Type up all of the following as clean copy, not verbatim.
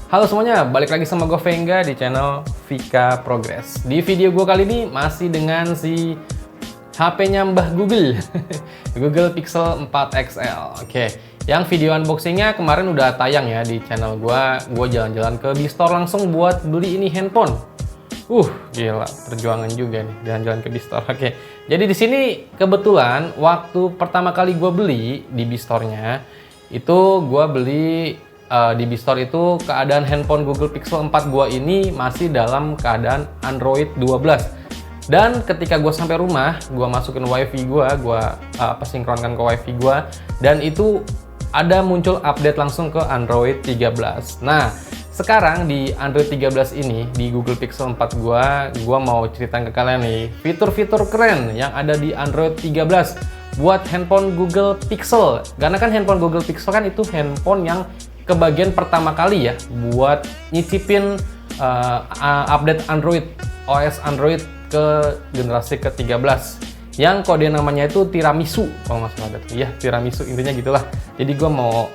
Halo semuanya, balik lagi sama gue Vengga di channel Vika Progress. Di video gue kali ini masih dengan si HP-nya Mbah Google, Google Pixel 4 XL. Oke, yang video unboxingnya kemarin udah tayang ya di channel gue. Gue jalan-jalan ke Bistore langsung buat beli ini handphone. Gila, perjuangan juga nih jalan-jalan ke Bistore. Oke, jadi di sini kebetulan waktu pertama kali gue beli di Bistore-nya itu gue beli di Bistore itu keadaan handphone Google Pixel 4 gua ini masih dalam keadaan Android 12. Dan ketika gua sampai rumah, gua masukin WiFi gua sinkronkan ke WiFi gua, dan itu ada muncul update langsung ke Android 13. Nah, sekarang di Android 13 ini di Google Pixel 4 gua mau ceritain ke kalian nih fitur-fitur keren yang ada di Android 13 buat handphone Google Pixel. Karena kan handphone Google Pixel kan itu handphone yang kebagian pertama kali ya buat nyicipin update Android, OS Android ke generasi ke-13 yang kode namanya itu Tiramisu kalau nggak salah. Iya, Tiramisu, intinya gitulah. Jadi gue mau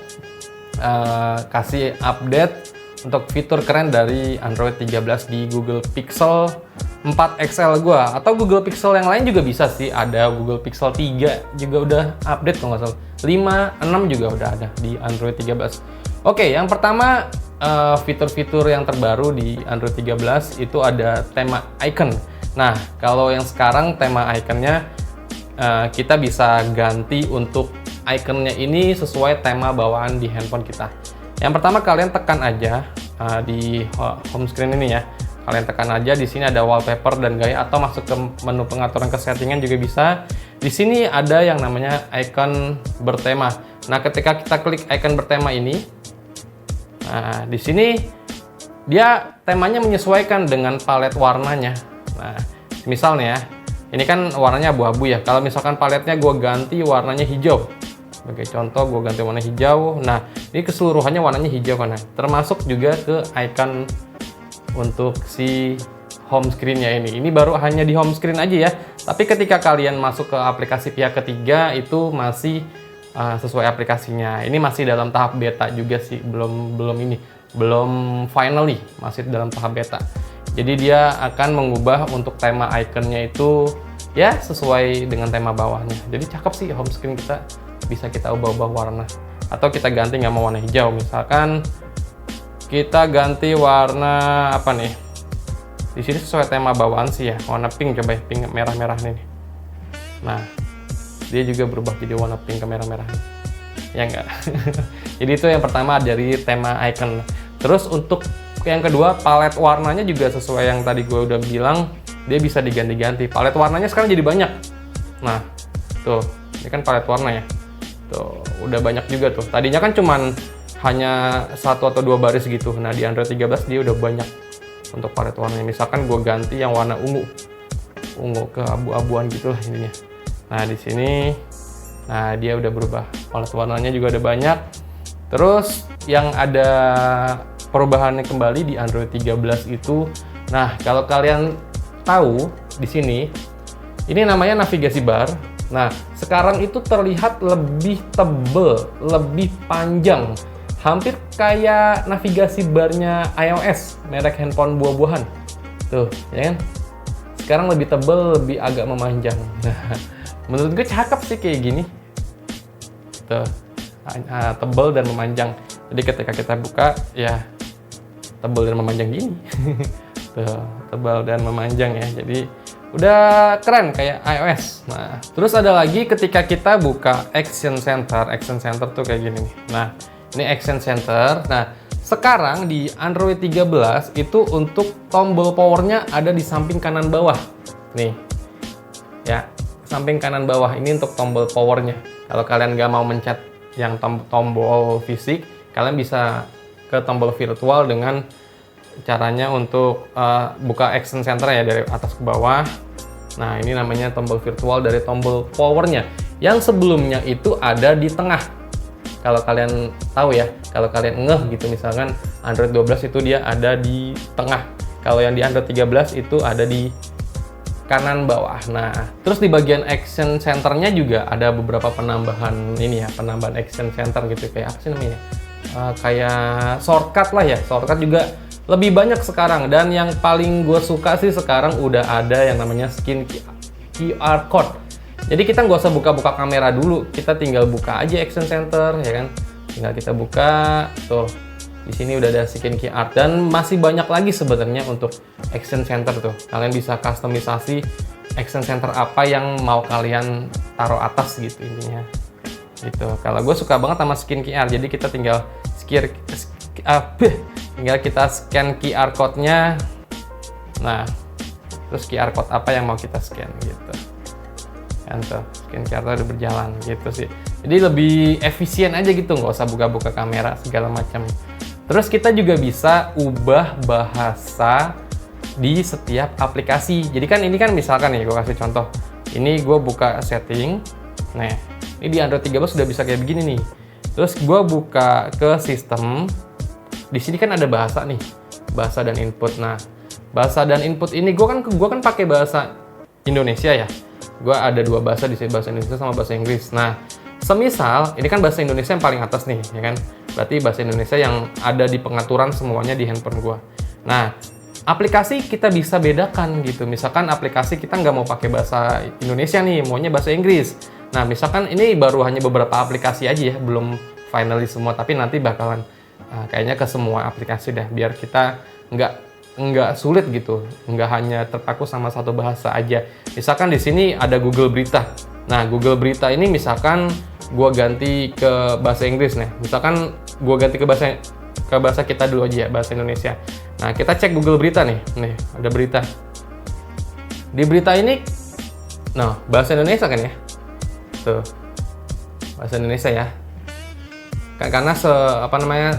kasih update untuk fitur keren dari Android 13 di Google Pixel 4 XL gue, atau Google Pixel yang lain juga bisa sih. Ada Google Pixel 3 juga udah update kalau nggak salah, 5, 6 juga udah ada di Android 13. Oke, yang pertama fitur-fitur yang terbaru di Android 13 itu ada tema icon. Nah, kalau yang sekarang tema iconnya kita bisa ganti untuk iconnya ini sesuai tema bawaan di handphone kita. Yang pertama kalian tekan aja di home screen ini ya. Kalian tekan aja, di sini ada wallpaper dan gaya, atau masuk ke menu pengaturan kesettingan juga bisa. Di sini ada yang namanya icon bertema. Nah, ketika kita klik icon bertema ini, nah, di sini dia temanya menyesuaikan dengan palet warnanya. Nah, misalnya ya, ini kan warnanya abu-abu ya. Kalau misalkan paletnya gue ganti warnanya hijau, sebagai contoh gue ganti warna hijau. Nah, ini keseluruhannya warnanya hijau kan. Termasuk juga ke icon untuk si home screen-nya ini. Ini baru hanya di home screen aja ya. Tapi ketika kalian masuk ke aplikasi pihak ketiga itu masih sesuai aplikasinya. Ini masih dalam tahap beta juga sih, belum finally, masih dalam tahap beta. Jadi dia akan mengubah untuk tema iconnya itu ya sesuai dengan tema bawahnya. Jadi cakep sih, home screen kita bisa kita ubah-ubah warna, atau kita ganti nggak mau warna hijau, misalkan kita ganti warna apa nih? Di sini sesuai tema bawaan sih ya, warna pink, coba ya, pink merah-merah nih. Nah, dia juga berubah jadi warna pink ke merah-merah. Ya enggak? Jadi itu yang pertama dari tema icon. Terus untuk yang kedua, palet warnanya juga sesuai yang tadi gue udah bilang, dia bisa diganti-ganti. Palet warnanya sekarang jadi banyak. Nah, tuh, ini kan palet warna ya. Tuh, udah banyak juga tuh. Tadinya kan cuman hanya 1 atau 2 baris gitu. Nah, di Android 13 dia udah banyak untuk palet warnanya. Misalkan gue ganti yang warna ungu ke abu-abuan gitulah intinya. Nah, di sini, nah dia udah berubah. Palet warnanya juga ada banyak. Terus yang ada perubahannya kembali di Android 13 itu, nah kalau kalian tahu di sini, ini namanya navigasi bar. Nah, sekarang itu terlihat lebih tebel, lebih panjang. Hampir kayak navigasi barnya iOS, merek handphone buah-buahan. Tuh, ya kan? Sekarang lebih tebel, lebih agak memanjang. Nah, menurut gue cakep sih kayak gini. Tuh, tebel dan memanjang. Jadi ketika kita buka, ya tebel dan memanjang gini. Tuh, tebal dan memanjang ya. Jadi udah keren kayak iOS. Nah, terus ada lagi ketika kita buka Action Center. Action Center tuh kayak gini nih. Nah, ini Action Center. Nah, sekarang di Android 13 itu untuk tombol powernya ada di samping kanan bawah. Nih, ya, samping kanan bawah ini untuk tombol powernya. Kalau kalian nggak mau mencet yang tombol fisik, kalian bisa ke tombol virtual dengan caranya untuk buka Action Center ya dari atas ke bawah. Nah, ini namanya tombol virtual dari tombol powernya. Yang sebelumnya itu ada di tengah. Kalau kalian tahu ya, kalau kalian ngeh gitu, misalkan Android 12 itu dia ada di tengah. Kalau yang di Android 13 itu ada di kanan bawah. Nah, terus di bagian Action Center-nya juga ada beberapa penambahan ini ya, penambahan Action Center gitu, kayak apa sih namanya? kayak shortcut lah ya. Shortcut juga lebih banyak sekarang, dan yang paling gue suka sih sekarang udah ada yang namanya scan QR code. Jadi kita nggak usah buka-buka kamera dulu, kita tinggal buka aja Action Center ya kan. Tinggal kita buka tuh. Di sini udah ada scan QR, dan masih banyak lagi sebenarnya untuk Action Center tuh. Kalian bisa kustomisasi Action Center apa yang mau kalian taruh atas gitu intinya. Gitu. Kalau gue suka banget sama scan QR, jadi kita tinggal tinggal kita scan QR code-nya. Nah, terus QR code apa yang mau kita scan gitu. Kan tuh, scan QR udah berjalan gitu sih. Jadi lebih efisien aja gitu, nggak usah buka-buka kamera segala macam. Terus kita juga bisa ubah bahasa di setiap aplikasi. Jadi kan ini kan misalkan nih, gue kasih contoh. Ini gue buka setting. Nah, ini di Android 13 sudah bisa kayak begini nih. Terus gue buka ke sistem. Di sini kan ada bahasa nih, bahasa dan input. Nah, bahasa dan input ini gue kan pakai bahasa Indonesia ya. Gue ada dua bahasa di sini, bahasa Indonesia sama bahasa Inggris. Nah, semisal ini kan bahasa Indonesia yang paling atas nih, ya kan? Berarti bahasa Indonesia yang ada di pengaturan semuanya di handphone gue. Nah, aplikasi kita bisa bedakan gitu. Misalkan aplikasi kita nggak mau pakai bahasa Indonesia nih, maunya bahasa Inggris. Nah, misalkan ini baru hanya beberapa aplikasi aja ya, belum finally semua, tapi nanti bakalan kayaknya ke semua aplikasi dah, biar kita nggak sulit gitu, nggak hanya terpaku sama satu bahasa aja. Misalkan di sini ada Google Berita. Nah, Google Berita ini misalkan gue ganti ke bahasa Inggris nih. Misalkan gue ganti ke bahasa kita dulu aja ya, bahasa Indonesia. Nah, kita cek Google Berita nih. Nih, ada berita. Di berita ini, nah, bahasa Indonesia kan ya? Tuh, bahasa Indonesia ya. Karena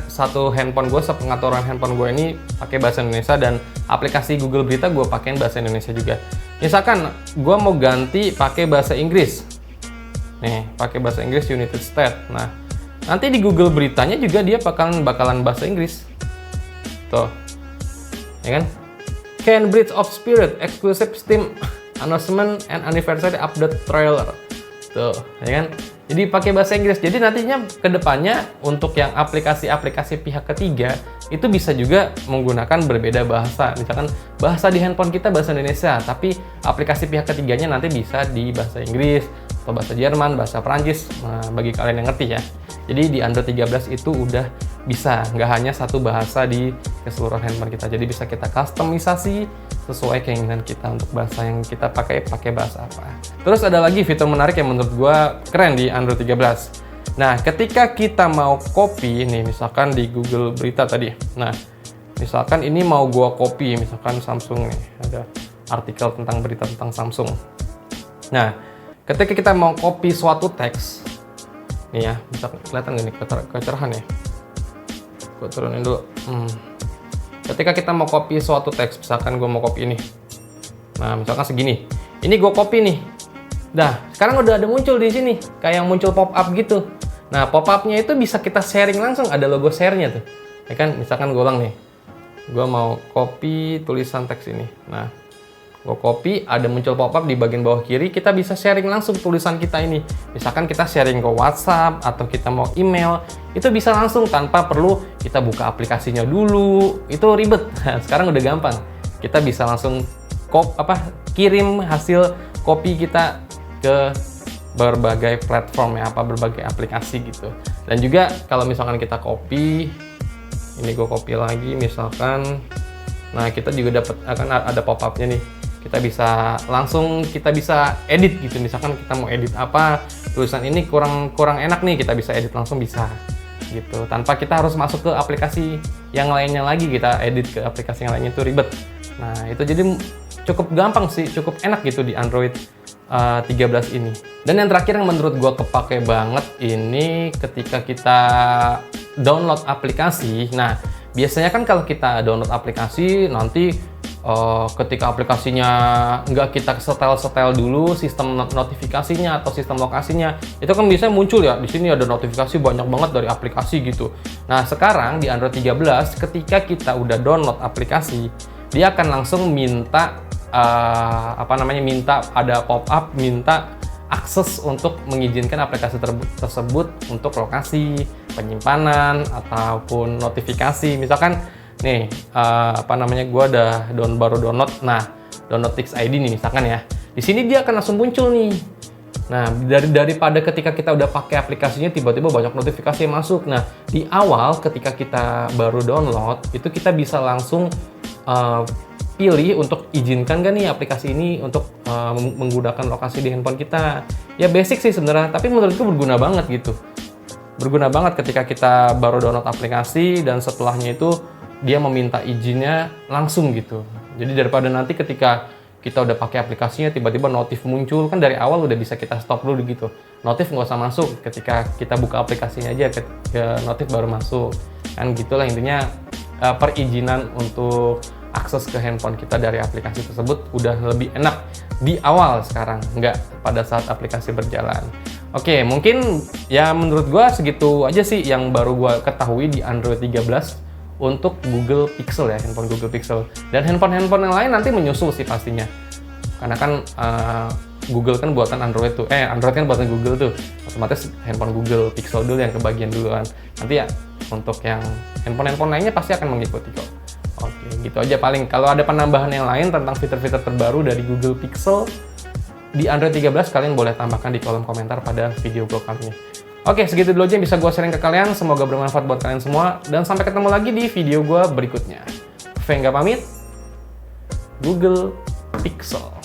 satu handphone gue, sepengaturan handphone gue ini pakai bahasa Indonesia, dan aplikasi Google Berita gue pakein bahasa Indonesia juga. Misalkan gue mau ganti pakai bahasa Inggris. Nih, pakai bahasa Inggris United States. Nah, nanti di Google Beritanya juga dia bakalan bahasa Inggris. Tuh. Ya kan? Cambridge of Spirit Exclusive Steam Announcement and Anniversary Update Trailer. Tuh, ya kan? Jadi pakai bahasa Inggris. Jadi nantinya ke depannya untuk yang aplikasi-aplikasi pihak ketiga itu bisa juga menggunakan berbeda bahasa. Misalkan bahasa di handphone kita bahasa Indonesia, tapi aplikasi pihak ketiganya nanti bisa di bahasa Inggris atau bahasa Jerman, bahasa Perancis, bagi kalian yang ngerti ya. Jadi di Android 13 itu udah bisa, nggak hanya satu bahasa di keseluruhan handphone kita. Jadi bisa kita kustomisasi sesuai keinginan kita untuk bahasa yang kita pakai bahasa apa. Terus ada lagi fitur menarik yang menurut gue keren di Android 13. Nah, ketika kita mau copy nih, misalkan di Google Berita tadi. Nah, misalkan ini mau gue copy, misalkan Samsung nih, ada artikel tentang berita tentang Samsung. Nah, ketika kita mau copy suatu teks, nih ya, bisa kelihatan gak nih kecerahan ya? Gue turunin dulu. Ketika kita mau copy suatu teks, misalkan gue mau copy ini. Nah, misalkan segini. Ini gue copy nih. Nah, sekarang udah ada muncul di sini, kayak yang muncul pop-up gitu. Nah, pop-up-nya itu bisa kita sharing langsung, ada logo share-nya tuh. Ya kan, misalkan gue ulang nih. Gue mau copy tulisan teks ini. Nah, gue copy, ada muncul pop-up di bagian bawah kiri, kita bisa sharing langsung tulisan kita ini. Misalkan kita sharing ke WhatsApp atau kita mau email, itu bisa langsung tanpa perlu kita buka aplikasinya dulu. Itu ribet. Nah, sekarang udah gampang. Kita bisa langsung kirim hasil copy kita ke berbagai platform ya, berbagai aplikasi gitu. Dan juga kalau misalkan kita copy, ini gue copy lagi misalkan, nah kita juga akan ada pop-up-nya nih. Kita bisa edit gitu. Misalkan kita mau edit apa, tulisan ini kurang enak nih, kita bisa edit langsung bisa gitu. Tanpa kita harus masuk ke aplikasi yang lainnya lagi, kita edit ke aplikasi yang lainnya itu ribet. Nah, itu jadi cukup gampang sih, cukup enak gitu di Android 13 ini. Dan yang terakhir yang menurut gue kepake banget ini ketika kita download aplikasi. Nah, biasanya kan kalau kita download aplikasi nanti ketika aplikasinya nggak kita setel dulu sistem notifikasinya atau sistem lokasinya, itu kan biasanya muncul ya, di sini ada notifikasi banyak banget dari aplikasi gitu. Nah, sekarang di Android 13 ketika kita udah download aplikasi, dia akan langsung minta minta ada pop-up, minta akses untuk mengizinkan aplikasi tersebut untuk lokasi, penyimpanan, ataupun notifikasi. Misalkan nih, gue baru download, download Tix ID nih misalkan ya. Di sini dia akan langsung muncul nih. Nah, daripada ketika kita udah pakai aplikasinya tiba-tiba banyak notifikasi yang masuk. Nah, di awal ketika kita baru download, itu kita bisa langsung pilih untuk izinkan gak nih aplikasi ini untuk menggunakan lokasi di handphone kita. Ya basic sih sebenarnya, tapi menurutku berguna banget gitu. Berguna banget ketika kita baru download aplikasi dan setelahnya itu dia meminta izinnya langsung gitu. Jadi daripada nanti ketika kita udah pakai aplikasinya tiba-tiba notif muncul, kan dari awal udah bisa kita stop dulu gitu. Notif nggak usah masuk, ketika kita buka aplikasinya aja ke notif baru masuk. Kan gitulah intinya, perizinan untuk akses ke handphone kita dari aplikasi tersebut udah lebih enak di awal sekarang, nggak pada saat aplikasi berjalan. Oke, mungkin ya menurut gua segitu aja sih yang baru gua ketahui di Android 13 untuk Google Pixel ya, handphone Google Pixel. Dan handphone-handphone yang lain nanti menyusul sih pastinya. Karena kan Google kan buatan Android tuh, Android kan buatan Google tuh. Otomatis handphone Google Pixel dulu yang kebagian duluan. Nanti ya untuk yang handphone-handphone lainnya pasti akan mengikuti kok. Oke, gitu aja paling. Kalau ada penambahan yang lain tentang fitur-fitur terbaru dari Google Pixel di Android 13, kalian boleh tambahkan di kolom komentar pada video gue kali ini. Oke, segitu dulu aja yang bisa gue sharing ke kalian. Semoga bermanfaat buat kalian semua. Dan sampai ketemu lagi di video gue berikutnya. Venga pamit, Google Pixel.